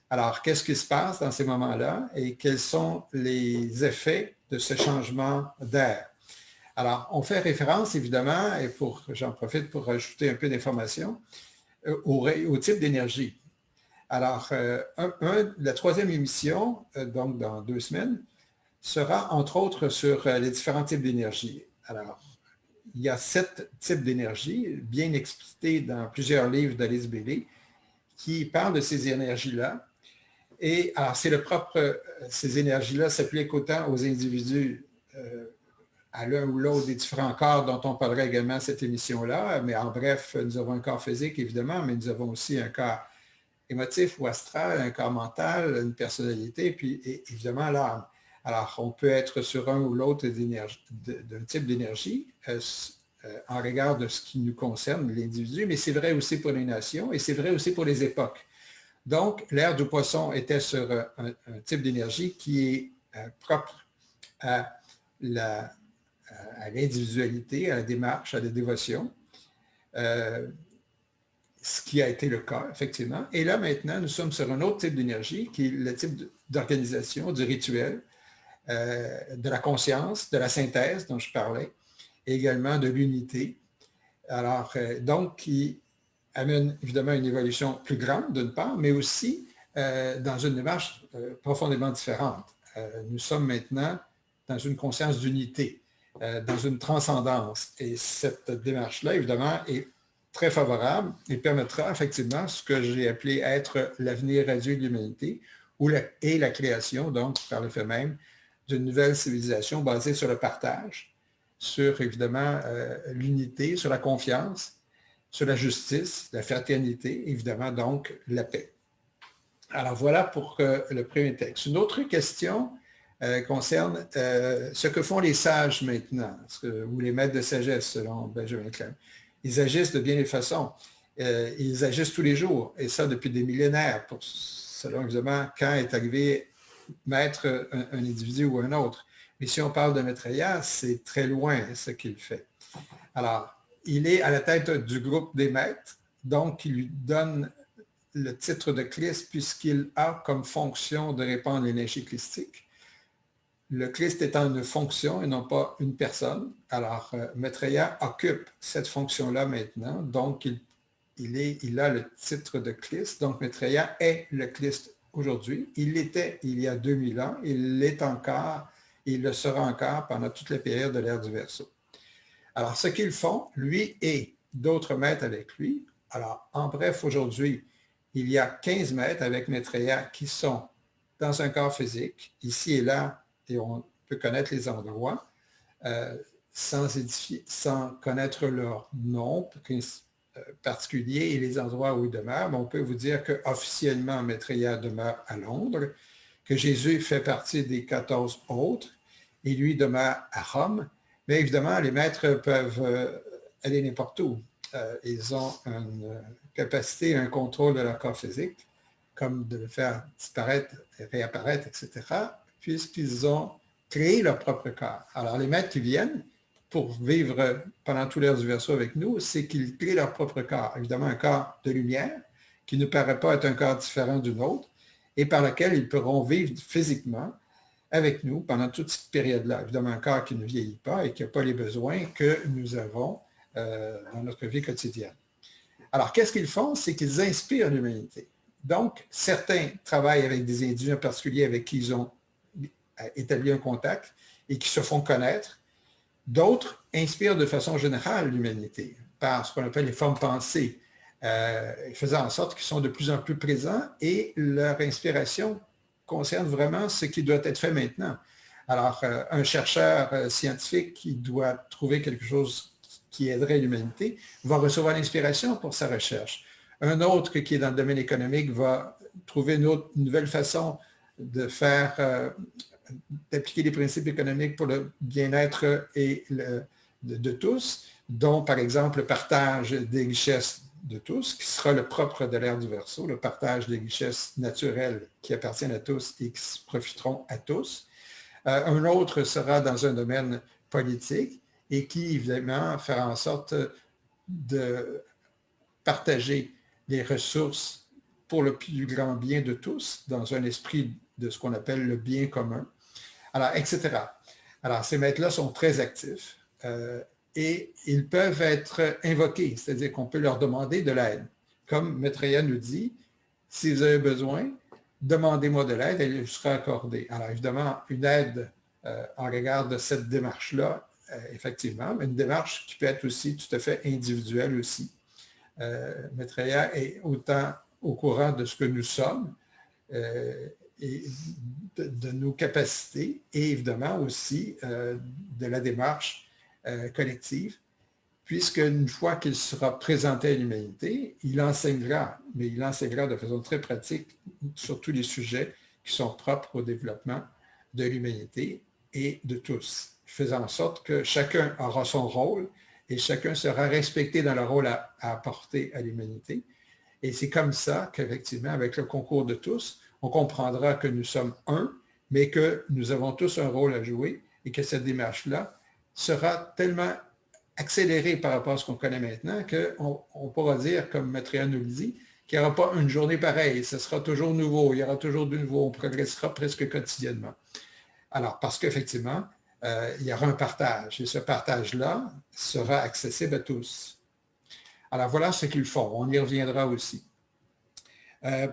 Alors, qu'est-ce qui se passe dans ces moments-là et quels sont les effets de ce changement d'ère? Alors, on fait référence, évidemment, et j'en profite pour rajouter un peu d'informations, au type d'énergie. Alors, la troisième émission, donc dans 2 semaines, sera entre autres sur les différents types d'énergie. Alors, il y a 7 types d'énergie, bien expliqués dans plusieurs livres d'Alice Bailey, qui parlent de ces énergies-là. Et alors, ces énergies-là s'appliquent autant aux individus, à l'un ou l'autre des différents corps dont on parlera également à cette émission-là. Mais en bref, nous avons un corps physique, évidemment, mais nous avons aussi un corps émotif ou astral, un corps mental, une personnalité, puis évidemment l'âme. Alors, on peut être sur un ou l'autre d'un type d'énergie en regard de ce qui nous concerne, l'individu, mais c'est vrai aussi pour les nations et c'est vrai aussi pour les époques. Donc, l'ère du poisson était sur un type d'énergie qui est propre à l'individualité, à la démarche, à la dévotion, ce qui a été le cas, effectivement. Et là, maintenant, nous sommes sur un autre type d'énergie, qui est le type d'organisation, du rituel, de la conscience, de la synthèse dont je parlais, et également de l'unité. Alors, donc, qui amène évidemment une évolution plus grande, d'une part, mais aussi dans une démarche profondément différente. Nous sommes maintenant dans une conscience d'unité, dans une transcendance. Et cette démarche-là, évidemment, est très favorable et permettra effectivement ce que j'ai appelé être l'avenir radieux de l'humanité et la création, donc, par le fait même, d'une nouvelle civilisation basée sur le partage, sur, évidemment, l'unité, sur la confiance, sur la justice, la fraternité, évidemment, donc, la paix. Alors, voilà pour le premier texte. Une autre question concerne ce que font les sages maintenant, ou les maîtres de sagesse, selon Benjamin Clem. Ils agissent de bien des façons. Ils agissent tous les jours, et ça depuis des millénaires, selon évidemment quand est arrivé maître un individu ou un autre. Mais si on parle de Maitreya, c'est très loin ce qu'il fait. Alors, il est à la tête du groupe des maîtres, donc il lui donne le titre de Christ puisqu'il a comme fonction de répandre l'énergie christique. Le Christ étant une fonction et non pas une personne. Alors, Maitreya occupe cette fonction-là maintenant, donc il a le titre de Christ. Donc, Maitreya est le Christ aujourd'hui. Il l'était il y a 2000 ans, il l'est encore, il le sera encore pendant toute la période de l'ère du Verseau. Alors, ce qu'ils font, lui et d'autres maîtres avec lui, alors, en bref, aujourd'hui, il y a 15 maîtres avec Maitreya qui sont dans un corps physique, ici et là, et on peut connaître les endroits, sans connaître leur nom particulier et les endroits où ils demeurent. Mais on peut vous dire qu'officiellement, Maitreya demeure à Londres, que Jésus fait partie des 14 autres, et lui demeure à Rome. Mais évidemment, les maîtres peuvent aller n'importe où. Ils ont une capacité, un contrôle de leur corps physique, comme de le faire disparaître, réapparaître, etc., puisqu'ils ont créé leur propre corps. Alors, les maîtres qui viennent pour vivre pendant tout l'ère du Verseau avec nous, c'est qu'ils créent leur propre corps. Évidemment, un corps de lumière, qui ne paraît pas être un corps différent d'un autre, et par lequel ils pourront vivre physiquement avec nous pendant toute cette période-là. Évidemment, un corps qui ne vieillit pas et qui n'a pas les besoins que nous avons dans notre vie quotidienne. Alors, qu'est-ce qu'ils font? C'est qu'ils inspirent l'humanité. Donc, certains travaillent avec des individus en particulier avec qui ils ont établi un contact et qui se font connaître. D'autres inspirent de façon générale l'humanité par ce qu'on appelle les formes pensées, faisant en sorte qu'ils sont de plus en plus présents et leur inspiration concerne vraiment ce qui doit être fait maintenant. Alors, un chercheur scientifique qui doit trouver quelque chose qui aiderait l'humanité va recevoir l'inspiration pour sa recherche. Un autre qui est dans le domaine économique va trouver une nouvelle façon de d'appliquer les principes économiques pour le bien-être de tous, dont par exemple le partage des richesses de tous, qui sera le propre de l'ère du Verseau, le partage des richesses naturelles qui appartiennent à tous et qui profiteront à tous. Un autre sera dans un domaine politique et qui, évidemment, fera en sorte de partager les ressources pour le plus grand bien de tous, dans un esprit de ce qu'on appelle le bien commun. Alors, etc. Alors, ces maîtres-là sont très actifs. et ils peuvent être invoqués, c'est-à-dire qu'on peut leur demander de l'aide. Comme Maitreya nous dit, si vous avez besoin, demandez-moi de l'aide, elle vous sera accordée. Alors évidemment, une aide en regard de cette démarche-là, effectivement, mais une démarche qui peut être aussi tout à fait individuelle aussi. Maitreya est autant au courant de ce que nous sommes et de nos capacités et évidemment aussi de la démarche collective, puisque une fois qu'il sera présenté à l'humanité, il enseignera, mais il enseignera de façon très pratique sur tous les sujets qui sont propres au développement de l'humanité et de tous, faisant en sorte que chacun aura son rôle et chacun sera respecté dans le rôle à apporter à l'humanité. Et c'est comme ça qu'effectivement, avec le concours de tous, on comprendra que nous sommes un, mais que nous avons tous un rôle à jouer et que cette démarche-là sera tellement accélérée par rapport à ce qu'on connaît maintenant qu'on pourra dire, comme Maitreya nous le dit, qu'il n'y aura pas une journée pareille, ce sera toujours nouveau, il y aura toujours du nouveau, on progressera presque quotidiennement. Alors, parce qu'effectivement, il y aura un partage et ce partage-là sera accessible à tous. Alors, voilà ce qu'ils font. On y reviendra aussi.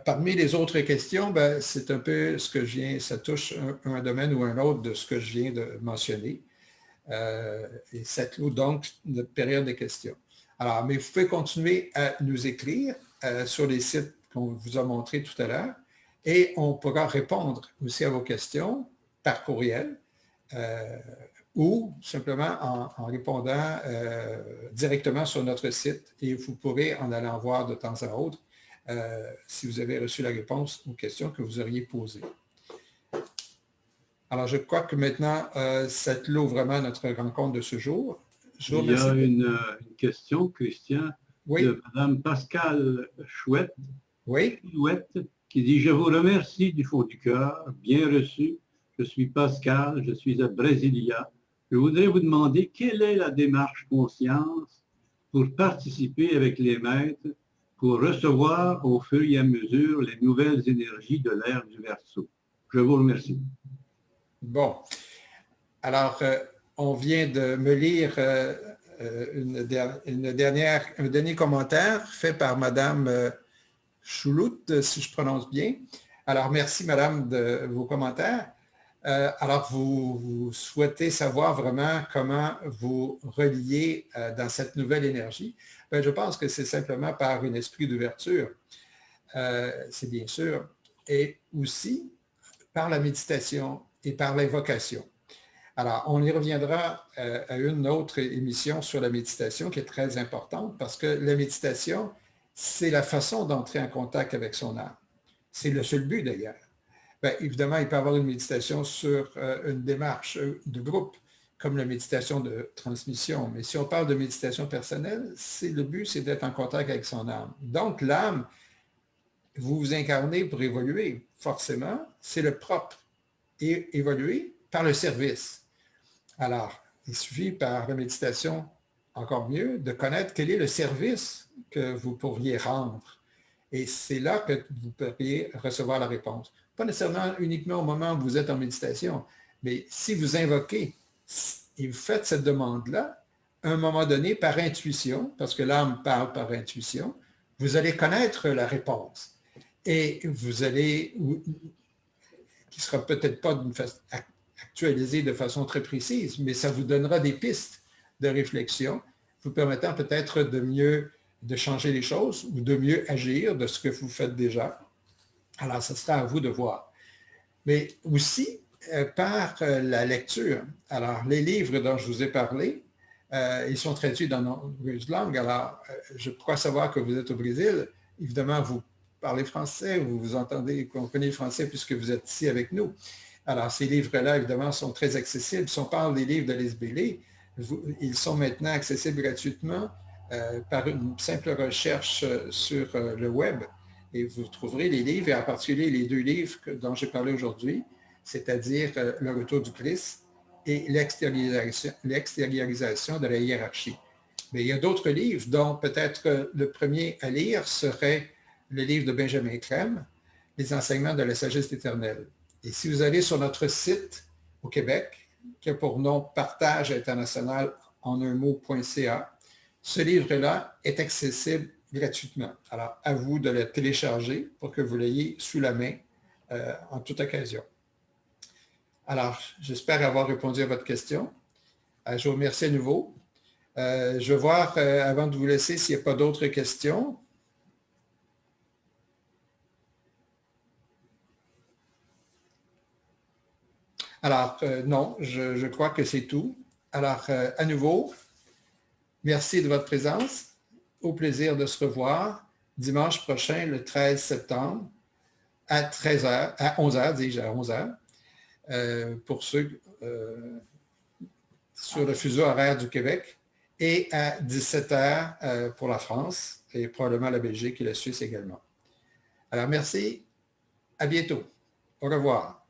Parmi les autres questions, c'est un peu ce que je viens, ça touche un domaine ou un autre de ce que je viens de mentionner. Et ça clôt donc notre période de questions. Alors, mais vous pouvez continuer à nous écrire sur les sites qu'on vous a montrés tout à l'heure et on pourra répondre aussi à vos questions par courriel ou simplement en répondant directement sur notre site et vous pourrez en allant voir de temps à autre si vous avez reçu la réponse aux questions que vous auriez posées. Alors, je crois que maintenant, ça clôt vraiment notre rencontre de ce jour. Il y a une question, Christian, oui. de Mme Pascal Chouette, oui. Qui dit « Je vous remercie du fond du cœur, bien reçu. Je suis Pascal, je suis à Brasilia. Je voudrais vous demander quelle est la démarche conscience pour participer avec les maîtres, pour recevoir au fur et à mesure les nouvelles énergies de l'ère du Verseau. Je vous remercie. » Bon. Alors, on vient de me lire un dernier commentaire fait par Mme Choulout, si je prononce bien. Alors, merci, Madame, de vos commentaires. Alors, vous souhaitez savoir vraiment comment vous relier dans cette nouvelle énergie. Je pense que c'est simplement par un esprit d'ouverture, c'est bien sûr, et aussi par la méditation et par l'invocation. Alors, on y reviendra à une autre émission sur la méditation qui est très importante parce que la méditation, c'est la façon d'entrer en contact avec son âme. C'est le seul but d'ailleurs. Évidemment, il peut y avoir une méditation sur une démarche de groupe, comme la méditation de transmission. Mais si on parle de méditation personnelle, le but, c'est d'être en contact avec son âme. Donc, l'âme, vous vous incarnez pour évoluer. Forcément, c'est le propre. Et évoluer par le service. Alors, il suffit par la méditation, encore mieux, de connaître quel est le service que vous pourriez rendre. Et c'est là que vous pourriez recevoir la réponse. Pas nécessairement uniquement au moment où vous êtes en méditation, mais si vous invoquez et vous faites cette demande-là, à un moment donné, par intuition, parce que l'âme parle par intuition, vous allez connaître la réponse. Et vous allez, qui ne sera peut-être pas actualisée de façon très précise, mais ça vous donnera des pistes de réflexion, vous permettant peut-être de changer les choses ou de mieux agir de ce que vous faites déjà. Alors, ce sera à vous de voir. Mais aussi, par la lecture. Alors, les livres dont je vous ai parlé, ils sont traduits dans nombreuses langues. Alors, je crois savoir que vous êtes au Brésil. Évidemment, vous parlez français, vous entendez, vous comprenez le français puisque vous êtes ici avec nous. Alors, ces livres-là, évidemment, sont très accessibles. Si on parle des livres de Alice Bailey, ils sont maintenant accessibles gratuitement par une simple recherche sur le web. Et vous trouverez les livres, et en particulier les deux livres dont j'ai parlé aujourd'hui, c'est-à-dire Le Retour du Christ et l'extériorisation de la hiérarchie. Mais il y a d'autres livres, dont peut-être le premier à lire serait le livre de Benjamin Crème, Les enseignements de la sagesse éternelle. Et si vous allez sur notre site au Québec, qui a pour nom Partage international en un mot.ca. Ce livre-là est accessible gratuitement. Alors, à vous de le télécharger pour que vous l'ayez sous la main en toute occasion. Alors, j'espère avoir répondu à votre question. Je vous remercie à nouveau. Je vais voir, avant de vous laisser, s'il n'y a pas d'autres questions. Alors, non, je crois que c'est tout. Alors, à nouveau, merci de votre présence. Au plaisir de se revoir dimanche prochain, le 13 septembre, à 13h, à 11h, dis-je, à 11h, pour ceux sur le fuseau horaire du Québec, et à 17h pour la France, et probablement la Belgique et la Suisse également. Alors, merci. À bientôt. Au revoir.